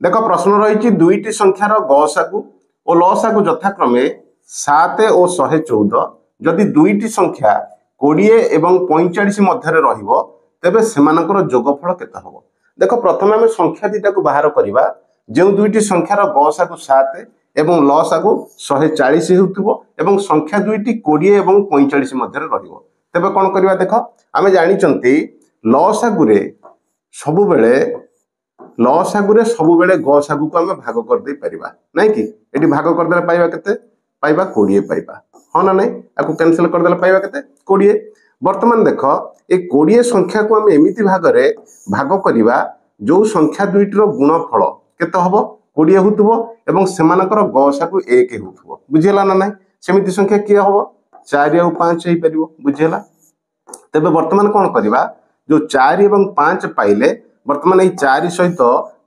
देख प्रश्न रही दुईटी संख्यार गसागु और लसागु यथाक्रमे 7 और 114 जदि दुईटी संख्या 20 एवं 45 मध्य रहिबो तेबे सेमानकर जोगफल केते हबो। देख प्रथम आम संख्या दुईटा को बाहर करवा जो दुईटी संख्यार गसागु 7 एवं लसागु 140 होउथबो एवं संख्या दुईटी 20 एवं 45 मध्य रहिबो। तेबे कोन करवा देख आम जानिचंती लसागुरे सबुबेले गसागु को आम भाग कर दे परिबा नै कि एटी भाग कर देला पाइबा केते पाइबा 20 पाइबा हां ना नै आकु कैंसिल कर देला पाइबा केते 20। वर्तमान देख ए 20 संख्या को आम एमिति भागरे भाग करबा जो संख्या दुईटर गुणफल केते हबो 20 होतबो एवं सेमानकर गसागु 1 होतबो बुझिला ना नै। सेमिति संख्या के हबो 4 और 5 हे परिबो बुझिला। तेबे वर्तमान कोन करबा जो 4 एवं 5 पाइले वर्तमान ये 4 सहित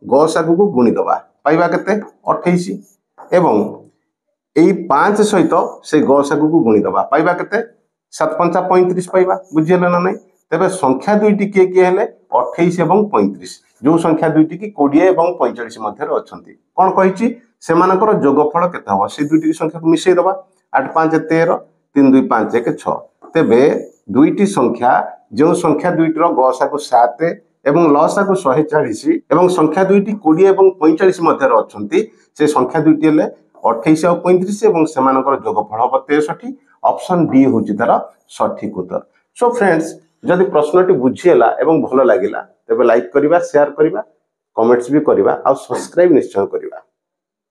गसागु को गुणी दबा पाइबा केते 28 एवं यही 5 सहित से गसागु को गुणी दबा पाइबा केते 7 5 35 पाइबा बुझिले ना नै। तेबे संख्या दुईटी के हेले 28 एवं 35 जो संख्या दुईटी की 20 एवं 45 मध्य अछंती कोन कहिची सेमानकर जोगफल केते हबो से दुईटी संख्या को मिसै दबा 8 5 13 3 2 5 1 6। तेबे दुईटी संख्या जो संख्या दुईटर गसागु 7 एवं लसागु 140 एवं संख्या दुईटी 20 एवं 45 मध्य अछंती से संख्या दुईटी हेले 28 और 35 एवं सेमानकर जोगफल हबो 63। ऑप्शन डी होची तार सठिक उत्तर। सो फ्रेंड्स जदि प्रश्नटी बुझिएला एवं भलो लागिला तेबे लाइक करिबा शेयर करिबा कमेंट्स भी करिबा और सब्सक्राइब निश्चय करिबा।